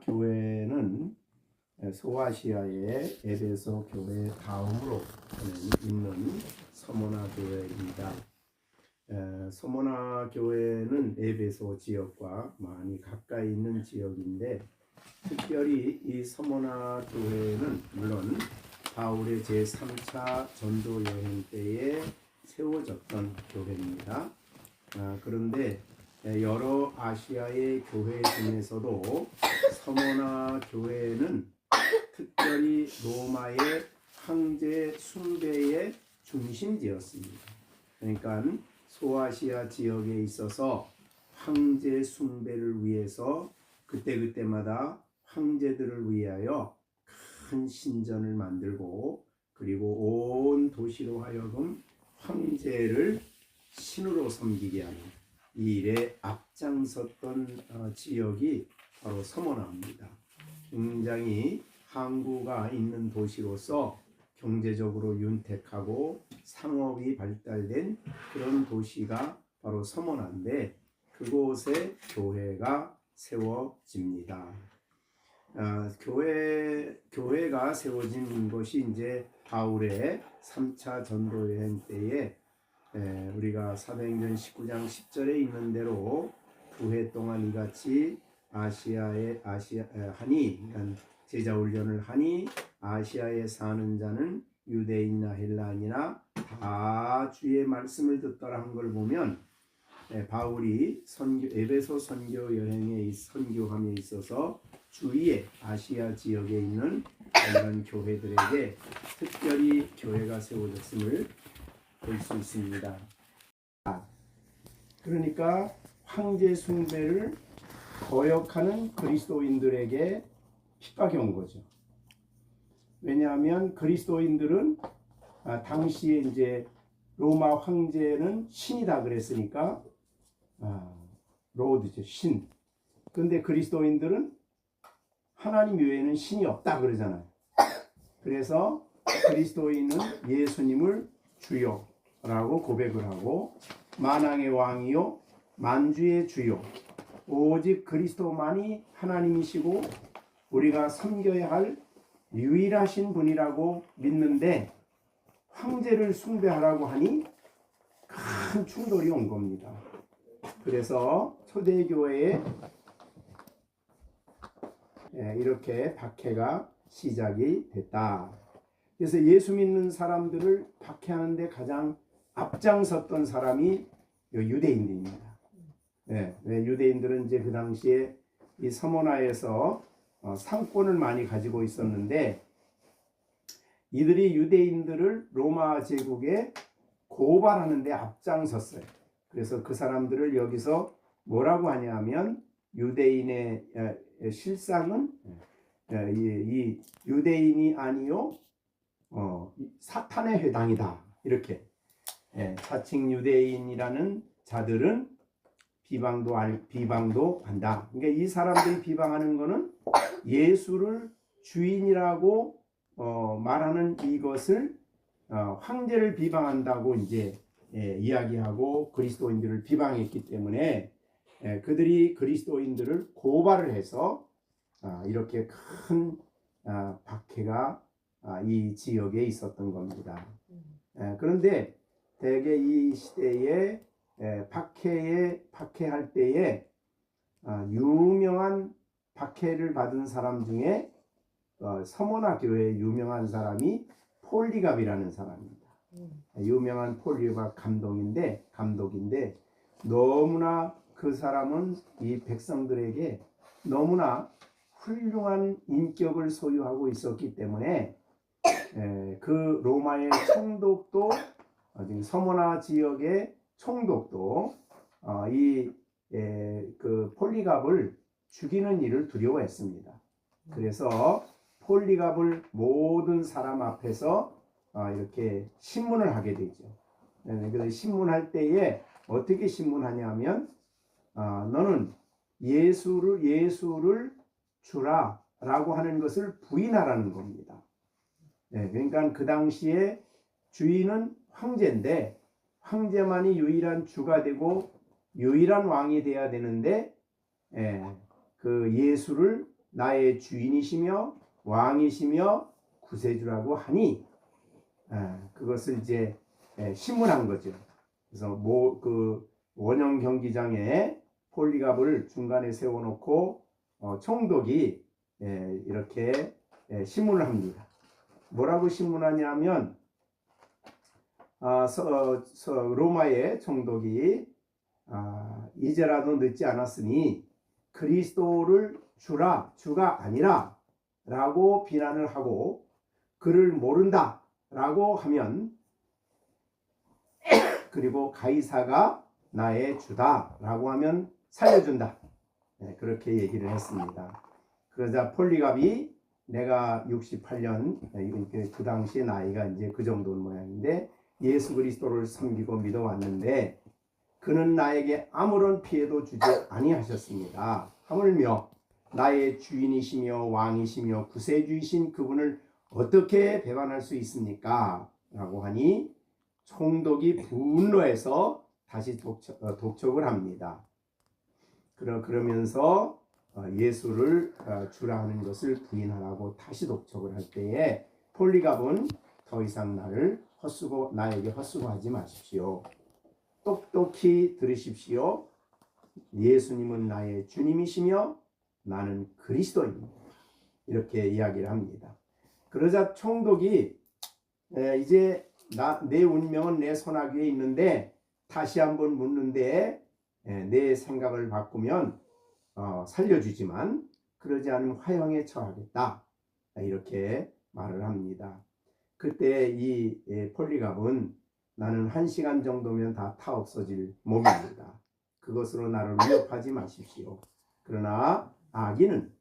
교회는 소아시아의 에베소 교회 다음으로 있는 서모나 교회입니다. 서모나 교회는 에베소 지역과 많이 가까이 있는 지역인데, 특별히 이 서모나 교회는 물론 바울의 제3차 전도 여행 때에 세워졌던 교회입니다. 그런데 여러 아시아의 교회 중에서도 서모나 교회는 특별히 로마의 황제 숭배의 중심지였습니다. 그러니까 소아시아 지역에 있어서 황제 숭배를 위해서 그때마다 황제들을 위하여 큰 신전을 만들고, 그리고 온 도시로 하여금 황제를 신으로 섬기게 하는 이 일에 앞장섰던 지역이 바로 서모나입니다. 굉장히 항구가 있는 도시로서 경제적으로 윤택하고 상업이 발달된 그런 도시가 바로 서모나인데, 그곳에 교회가 세워집니다. 교회가 세워진 것이 이제 바울의 3차 전도 여행 때에 우리가 사도행전 19장 10절에 있는 대로 9회 동안 이같이 하니, 그러니까 제자 훈련을 하니 아시아에 사는 자는 유대인이나 헬라인이나 다 주의 말씀을 듣더라 한 걸 보면, 바울이 에베소 선교 여행에 선교함에 있어서 주위의 아시아 지역에 있는 이런 교회들에게 특별히 교회가 세워졌음을 볼 수 있습니다. 그러니까 황제 숭배를 거역하는 그리스도인들에게 핍박이 온 거죠. 왜냐하면 그리스도인들은 당시에 이제 로마 황제는 신이다 그랬으니까 로드죠, 신. 그런데 그리스도인들은 하나님 외에는 신이 없다 그러잖아요. 그래서 그리스도인은 예수님을 주요라고 고백을 하고, 만왕의 왕이요 만주의 주요, 오직 그리스도만이 하나님이시고 우리가 섬겨야 할 유일하신 분이라고 믿는데, 황제를 숭배하라고 하니 큰 충돌이 온 겁니다. 그래서 초대교회에 이렇게 박해가 시작이 됐다. 그래서 예수 믿는 사람들을 박해하는 데 가장 앞장섰던 사람이 유대인들입니다. 유대인들은 이제 그 당시에 이 서모나에서 상권을 많이 가지고 있었는데, 이들이 유대인들을 로마 제국에 고발하는 데 앞장섰어요. 그래서 그 사람들을 여기서 뭐라고 하냐면, 유대인의 실상은 이 유대인이 아니요 사탄의 회당이다, 이렇게 자칭 유대인이라는 자들은 비방도 한다. 그러니까 이 사람들이 비방하는 것은 예수를 주인이라고 말하는 이것을 황제를 비방한다고 이제 이야기하고 그리스도인들을 비방했기 때문에 그들이 그리스도인들을 고발을 해서 이렇게 큰 박해가 이 지역에 있었던 겁니다. 그런데 대개 이 시대에 박해할 때에 유명한 박해를 받은 사람 중에 서모나 교회의 유명한 사람이 폴리갑이라는 사람입니다. 유명한 폴리갑 감독인데 너무나 그 사람은 이 백성들에게 너무나 훌륭한 인격을 소유하고 있었기 때문에 그 로마의 총독도, 서모나 지역의 총독도 그 폴리갑을 죽이는 일을 두려워했습니다. 그래서 폴리갑을 모든 사람 앞에서 이렇게 신문을 하게 되죠. 그래서 신문할 때에 어떻게 신문하냐면, 너는 예수를 주라라고 하는 것을 부인하라는 겁니다. 그러니까 그 당시에 주인은 황제인데, 황제만이 유일한 주가 되고 유일한 왕이 되어야 되는데, 그 예수를 나의 주인이시며 왕이시며 구세주라고 하니 그것을 이제 신문한 거죠. 그래서 그 원형 경기장에 폴리갑을 중간에 세워놓고 총독이 이렇게 신문을 합니다. 뭐라고 신문하냐면 로마의 총독이 이제라도 늦지 않았으니 그리스도를 주가 아니라 라고 비난을 하고 그를 모른다 라고 하면 그리고 가이사가 나의 주다 라고 하면 살려준다. 그렇게 얘기를 했습니다. 그러자 폴리갑이 내가 68년 그 당시 나이가 이제 그 정도는 모양인데 예수 그리스도를 섬기고 믿어왔는데 그는 나에게 아무런 피해도 주지 아니하셨습니다. 하물며 나의 주인이시며 왕이시며 구세주이신 그분을 어떻게 배반할 수 있습니까? 라고 하니 총독이 분노해서 다시 독촉을 합니다. 그러면서 예수를 주라 하는 것을 부인하라고 다시 독촉을 할 때에 폴리갑은 더 이상 나에게 헛수고하지 마십시오. 똑똑히 들으십시오. 예수님은 나의 주님이시며 나는 그리스도입니다. 이렇게 이야기를 합니다. 그러자 총독이 이제 내 운명은 내 손아귀에 있는데 다시 한번 묻는데 내 생각을 바꾸면 살려주지만 그러지 않으면 화형에 처하겠다. 이렇게 말을 합니다. 그때 이 폴리갑은 나는 1시간 정도면 다 타 없어질 몸입니다. 그것으로 나를 위협하지 마십시오. 그러나 악인은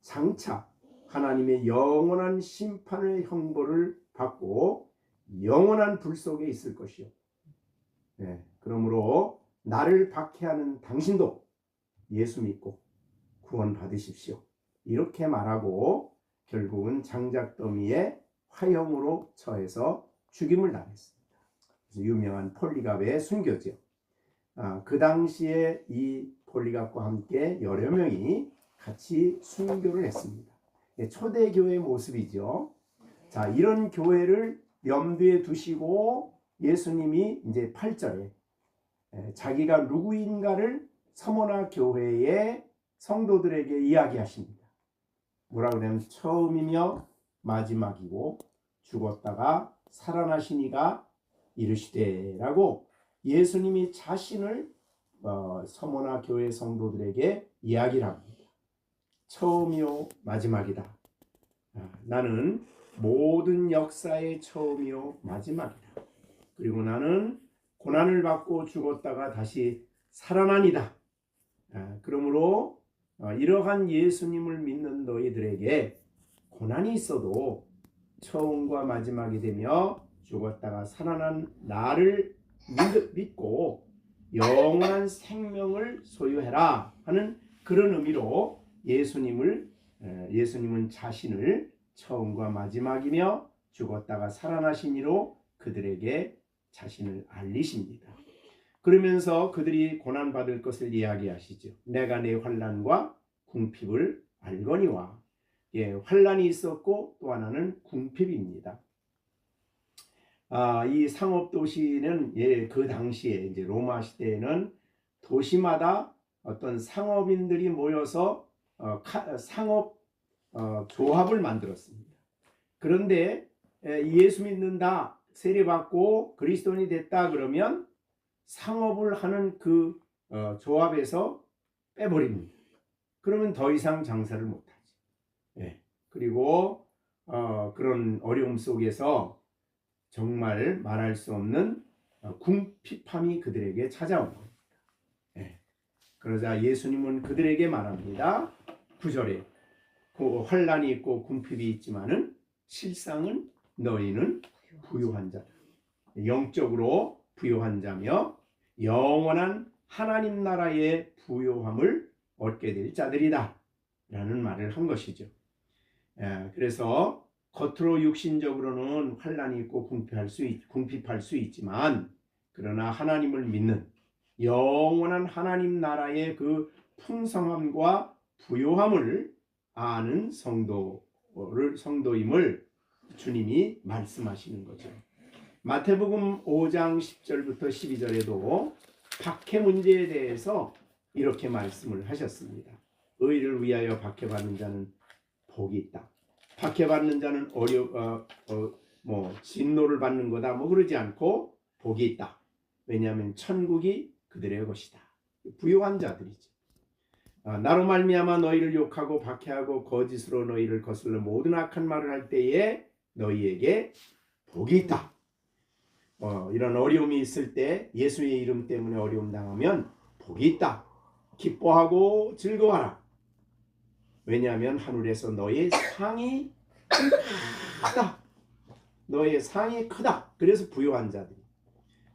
장차 하나님의 영원한 심판의 형벌을 받고 영원한 불 속에 있을 것이요. 그러므로 나를 박해하는 당신도 예수 믿고 구원 받으십시오. 이렇게 말하고 결국은 장작더미에 화형으로 처해서 죽임을 당했습니다. 유명한 폴리갑의 순교죠. 그 당시에 이 폴리갑과 함께 여러 명이 같이 순교를 했습니다. 초대교회의 모습이죠. 자, 이런 교회를 염두에 두시고 예수님이 이제 8절에 자기가 누구인가를 서머나 교회의 성도들에게 이야기하십니다. 뭐라고 그러냐면 처음이며 마지막이고 죽었다가 살아나시니가 이르시되라고 예수님이 자신을 서머나 교회 성도들에게 이야기를 합니다. 처음이요 마지막이다. 나는 모든 역사의 처음이요 마지막이다. 그리고 나는 고난을 받고 죽었다가 다시 살아나니다. 그러므로 이러한 예수님을 믿는 너희들에게 고난이 있어도 처음과 마지막이 되며 죽었다가 살아난 나를 믿고 영원한 생명을 소유해라 하는 그런 의미로 예수님은 자신을 처음과 마지막이며 죽었다가 살아나신 이로 그들에게 자신을 알리십니다. 그러면서 그들이 고난받을 것을 이야기하시죠. 내가 내 환난과 궁핍을 알거니와. 환난이 있었고 또 하나는 궁핍입니다. 이 상업 도시는 그 당시에 이제 로마 시대에는 도시마다 어떤 상업인들이 모여서 상업 조합을 만들었습니다. 그런데 예수 믿는다, 세례받고 그리스도인이 됐다 그러면 상업을 하는 그 조합에서 빼버립니다. 그러면 더 이상 장사를 못하지. 그리고 그런 어려움 속에서 정말 말할 수 없는 궁핍함이 그들에게 찾아온 겁니다. 그러자 예수님은 그들에게 말합니다. 9절에 환난이 있고 궁핍이 있지만은 실상은 너희는 부유한 자다. 영적으로 부유한 자며 영원한 하나님 나라의 부요함을 얻게 될 자들이다 라는 말을 한 것이죠. 그래서 겉으로 육신적으로는 환난이 있고 궁핍할 수 있지만 그러나 하나님을 믿는 영원한 하나님 나라의 그 풍성함과 부요함을 아는 성도임을 주님이 말씀하시는 거죠. 마태복음 5장 10절부터 12절에도 박해 문제에 대해서 이렇게 말씀을 하셨습니다. 의를 위하여 박해받는 자는 복이 있다. 박해받는 자는 진노를 받는 거다. 그러지 않고 복이 있다. 왜냐하면 천국이 그들의 것이다. 부요한 자들이죠. 나로 말미암아 너희를 욕하고 박해하고 거짓으로 너희를 거슬러 모든 악한 말을 할 때에 너희에게 복이 있다. 이런 어려움이 있을 때 예수의 이름 때문에 어려움 당하면 복이 있다. 기뻐하고 즐거워하라. 왜냐하면 하늘에서 너의 상이 크다. 너의 상이 크다. 그래서 부요한 자들.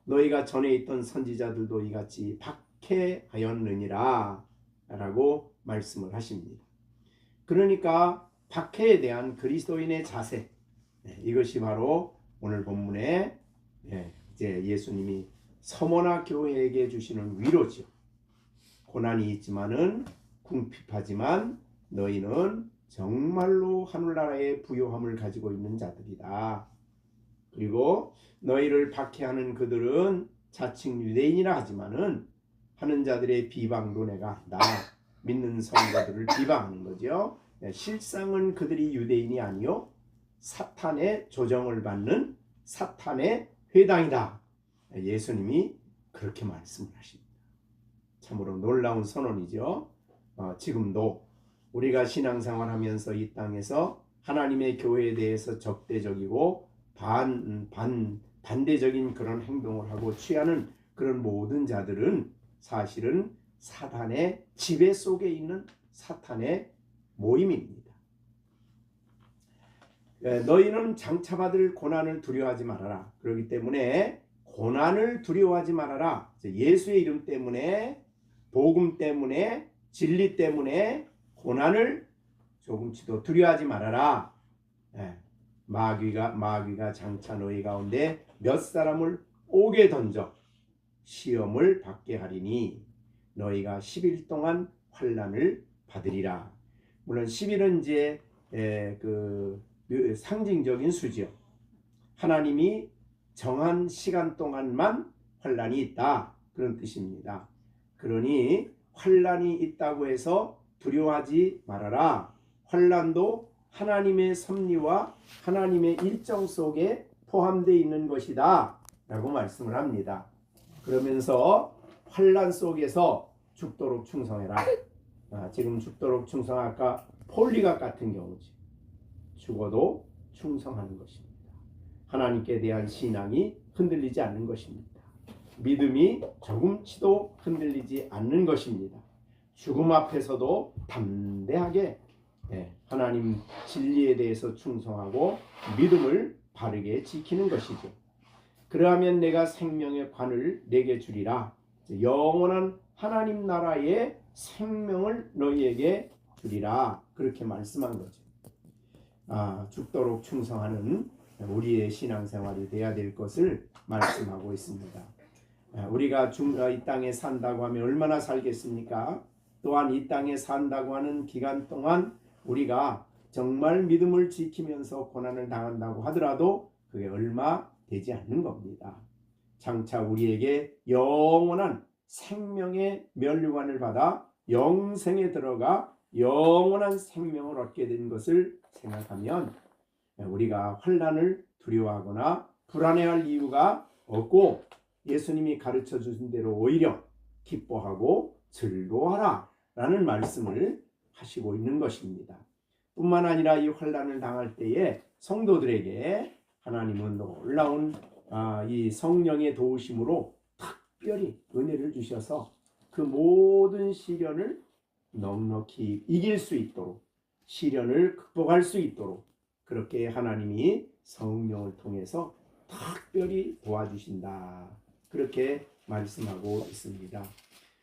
너희가 전에 있던 선지자들도 이같이 박해하였느니라 라고 말씀을 하십니다. 그러니까 박해에 대한 그리스도인의 자세, 이것이 바로 오늘 본문에 이제 예수님이 서머나 교회에게 주시는 위로죠. 고난이 있지만은 궁핍하지만 너희는 정말로 하늘나라의 부요함을 가지고 있는 자들이다. 그리고 너희를 박해하는 그들은 자칭 유대인이라 하지만은 하는 자들의 비방도 내가 나 믿는 성도들을 비방하는 거죠. 실상은 그들이 유대인이 아니요 사탄의 조정을 받는 사탄의 회당이다. 예수님이 그렇게 말씀을 하십니다. 참으로 놀라운 선언이죠. 지금도 우리가 신앙생활하면서 이 땅에서 하나님의 교회에 대해서 적대적이고 반대적인 그런 행동을 하고 취하는 그런 모든 자들은 사실은 사탄의 지배 속에 있는 사탄의 모임입니다. 너희는 장차받을 고난을 두려워하지 말아라. 그렇기 때문에 고난을 두려워하지 말아라. 예수의 이름 때문에, 복음 때문에, 진리 때문에 고난을 조금치도 두려워하지 말아라. 마귀가 장차 너희 가운데 몇 사람을 옥에 던져 시험을 받게 하리니 너희가 10일 동안 환난을 받으리라. 물론 10일은 이제 상징적인 수죠. 하나님이 정한 시간 동안만 환난이 있다. 그런 뜻입니다. 그러니 환난이 있다고 해서 두려워하지 말아라. 환난도 하나님의 섭리와 하나님의 일정 속에 포함되어 있는 것이다 라고 말씀을 합니다. 그러면서 환난 속에서 죽도록 충성해라. 지금 죽도록 충성, 아까 폴리갑 같은 경우지. 죽어도 충성하는 것입니다. 하나님께 대한 신앙이 흔들리지 않는 것입니다. 믿음이 조금치도 흔들리지 않는 것입니다. 죽음 앞에서도 담대하게 하나님 진리에 대해서 충성하고 믿음을 바르게 지키는 것이죠. 그러하면 내가 생명의 관을 내게 주리라. 영원한 하나님 나라의 생명을 너희에게 주리라. 그렇게 말씀한 거죠. 죽도록 충성하는 우리의 신앙생활이 되어야 될 것을 말씀하고 있습니다. 우리가 이 땅에 산다고 하면 얼마나 살겠습니까? 또한 이 땅에 산다고 하는 기간 동안 우리가 정말 믿음을 지키면서 고난을 당한다고 하더라도 그게 얼마 되지 않는 겁니다. 장차 우리에게 영원한 생명의 면류관을 받아 영생에 들어가 영원한 생명을 얻게 된 것을 생각하면 우리가 환난을 두려워하거나 불안해할 이유가 없고 예수님이 가르쳐 주신 대로 오히려 기뻐하고 즐거워하라 라는 말씀을 하시고 있는 것입니다. 뿐만 아니라 이 환난을 당할 때에 성도들에게 하나님은 놀라운 이 성령의 도우심으로 특별히 은혜를 주셔서 그 모든 시련을 넉넉히 이길 수 있도록, 시련을 극복할 수 있도록 그렇게 하나님이 성령을 통해서 특별히 도와주신다. 그렇게 말씀하고 있습니다.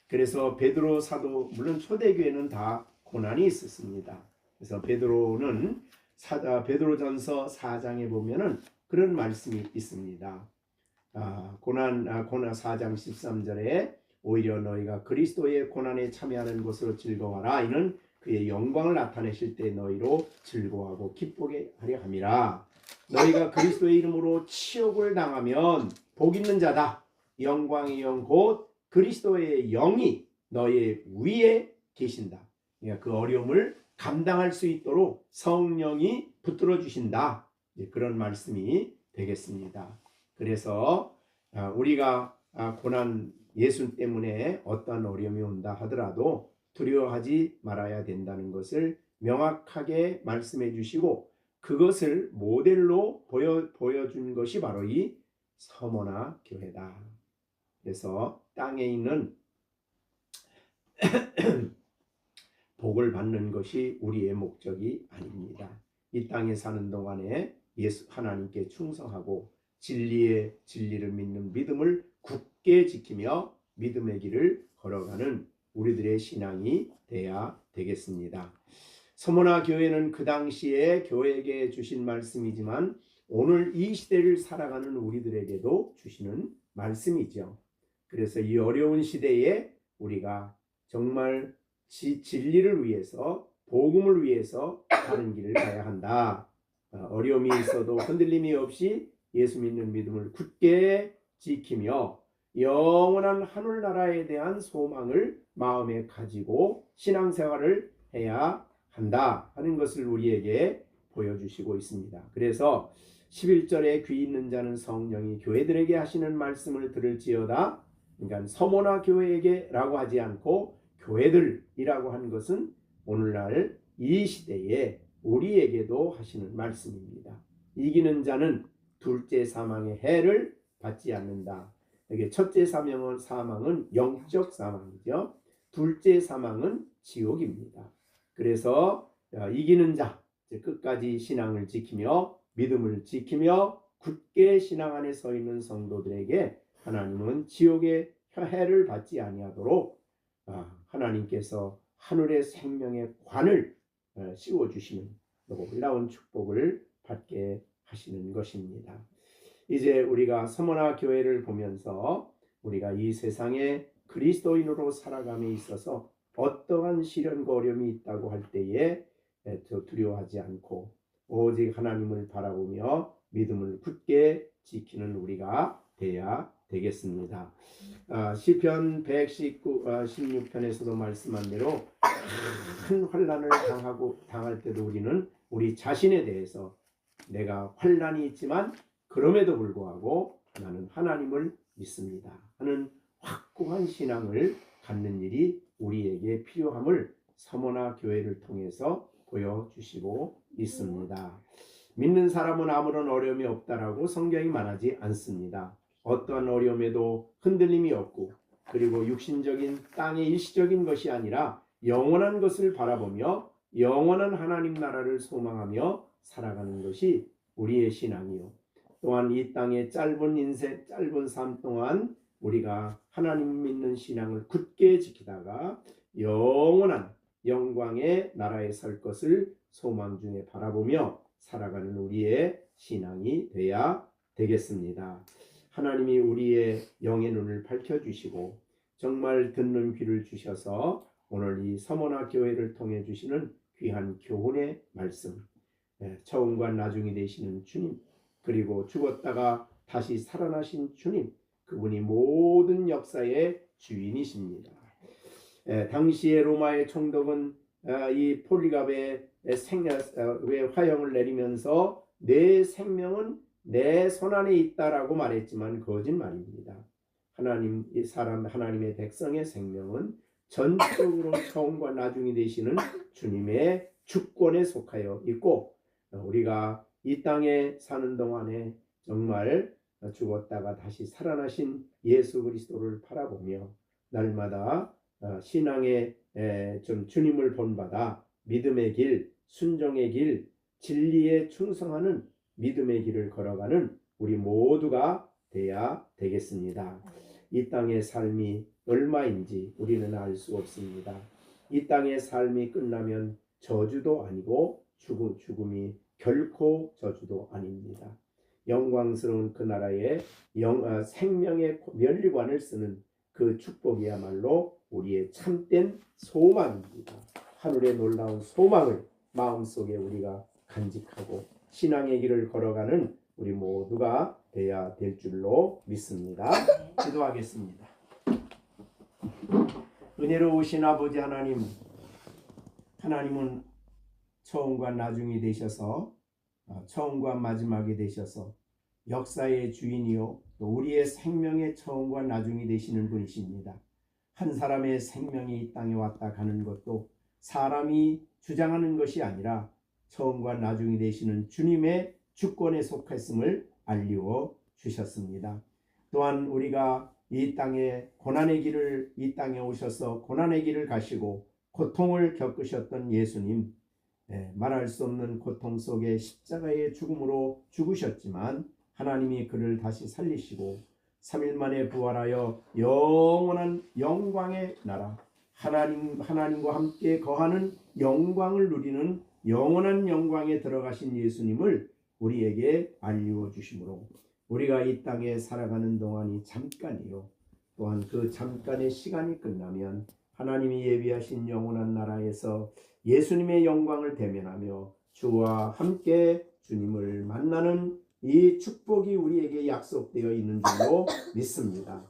그래서 베드로 사도, 물론 초대교회는 다 고난이 있었습니다. 그래서 베드로는 베드로전서 4장에 보면은 그런 말씀이 있습니다. 고난 4장 13절에 오히려 너희가 그리스도의 고난에 참여하는 것으로 즐거워하라. 이는 그의 영광을 나타내실 때 너희로 즐거워하고 기쁘게 하려 함이라. 너희가 그리스도의 이름으로 치욕을 당하면 복 있는 자다. 영광의 영 곧 그리스도의 영이 너희 위에 계신다. 그러니까 그 어려움을 감당할 수 있도록 성령이 붙들어 주신다. 그런 말씀이 되겠습니다. 그래서 우리가 고난 예수 때문에 어떠한 어려움이 온다 하더라도 두려워하지 말아야 된다는 것을 명확하게 말씀해 주시고 그것을 모델로 보여준 것이 바로 이 서머나 교회다. 그래서 땅에 있는 복을 받는 것이 우리의 목적이 아닙니다. 이 땅에 사는 동안에 예수 하나님께 충성하고 진리를 믿는 믿음을 굳게 지키며 믿음의 길을 걸어가는 우리들의 신앙이 돼야 되겠습니다. 서머나 교회는 그 당시에 교회에게 주신 말씀이지만 오늘 이 시대를 살아가는 우리들에게도 주시는 말씀이죠. 그래서 이 어려운 시대에 우리가 정말 진리를 위해서 복음을 위해서 가는 길을 가야 한다. 어려움이 있어도 흔들림이 없이 예수 믿는 믿음을 굳게 지키며 영원한 하늘나라에 대한 소망을 마음에 가지고 신앙생활을 해야 한다 하는 것을 우리에게 보여주시고 있습니다. 그래서 11절에 귀 있는 자는 성령이 교회들에게 하시는 말씀을 들을지어다. 그러니까 서머나 교회에게라고 하지 않고 교회들이라고 하는 것은 오늘날 이 시대에 우리에게도 하시는 말씀입니다. 이기는 자는 둘째 사망의 해를 받지 않는다. 이게 첫째 사망은 영적 사망이죠. 둘째 사망은 지옥입니다. 그래서 이기는 자, 끝까지 신앙을 지키며 믿음을 지키며 굳게 신앙 안에 서 있는 성도들에게 하나님은 지옥의 해를 받지 아니하도록 하나님께서 하늘의 생명의 관을 씌워주시는 놀라운 축복을 받게 하시는 것입니다. 이제 우리가 서머나 교회를 보면서 우리가 이 세상에 그리스도인으로 살아감에 있어서 어떠한 시련과 어려움이 있다고 할 때에 두려워하지 않고 오직 하나님을 바라보며 믿음을 굳게 지키는 우리가 돼야 되겠습니다. 시편 116편에서도 말씀한 대로 큰 환난을 당할 때도 우리는 우리 자신에 대해서 내가 환난이 있지만 그럼에도 불구하고 나는 하나님을 믿습니다 하는 확고한 신앙을 갖는 일이 우리에게 필요함을 서머나 교회를 통해서 보여주시고 있습니다. 믿는 사람은 아무런 어려움이 없다라고 성경이 말하지 않습니다. 어떠한 어려움에도 흔들림이 없고 그리고 육신적인 땅의 일시적인 것이 아니라 영원한 것을 바라보며 영원한 하나님 나라를 소망하며 살아가는 것이 우리의 신앙이요. 또한 이 땅의 짧은 인생, 짧은 삶 동안 우리가 하나님 믿는 신앙을 굳게 지키다가 영원한 영광의 나라에 설 것을 소망 중에 바라보며 살아가는 우리의 신앙이 돼야 되겠습니다. 하나님이 우리의 영의 눈을 밝혀주시고 정말 듣는 귀를 주셔서 오늘 이 서머나 교회를 통해 주시는 귀한 교훈의 말씀, 처음과 나중이 되시는 주님, 그리고 죽었다가 다시 살아나신 주님, 그분이 모든 역사의 주인이십니다. 당시의 로마의 총독은 이 폴리갑의 화형을 내리면서 내 생명은 내 손안에 있다라고 말했지만 거짓말입니다. 하나님의 백성의 생명은 전적으로 처음과 나중이 되시는 주님의 주권에 속하여 있고 우리가 이 땅에 사는 동안에 정말 죽었다가 다시 살아나신 예수 그리스도를 바라보며 날마다 신앙의 좀 주님을 본받아 믿음의 길, 순종의 길, 진리에 충성하는 믿음의 길을 걸어가는 우리 모두가 돼야 되겠습니다. 이 땅의 삶이 얼마인지 우리는 알 수 없습니다. 이 땅의 삶이 끝나면 저주도 아니고 죽음이 결코 저주도 아닙니다. 영광스러운 그 나라의 생명의 면류관을 쓰는 그 축복이야말로 우리의 참된 소망입니다. 하늘의 놀라운 소망을 마음속에 우리가 간직하고 신앙의 길을 걸어가는 우리 모두가 되어야 될 줄로 믿습니다. 기도하겠습니다. 은혜로우신 아버지 하나님, 하나님은 처음과 나중이 되셔서 처음과 마지막이 되셔서 역사의 주인이요 또 우리의 생명의 처음과 나중이 되시는 분이십니다. 한 사람의 생명이 이 땅에 왔다 가는 것도 사람이 주장하는 것이 아니라 처음과 나중이 되시는 주님의 주권에 속했음을 알리워 주셨습니다. 또한 우리가 이 땅에 고난의 길을 이 땅에 오셔서 고난의 길을 가시고 고통을 겪으셨던 예수님, 말할 수 없는 고통 속에 십자가의 죽음으로 죽으셨지만 하나님이 그를 다시 살리시고 3일 만에 부활하여 영원한 영광의 나라 하나님과 함께 거하는 영광을 누리는 영원한 영광에 들어가신 예수님을 우리에게 알리워 주심으로 우리가 이 땅에 살아가는 동안이 잠깐이요 또한 그 잠깐의 시간이 끝나면 하나님이 예비하신 영원한 나라에서 예수님의 영광을 대면하며 주와 함께 주님을 만나는 이 축복이 우리에게 약속되어 있는 줄로 믿습니다.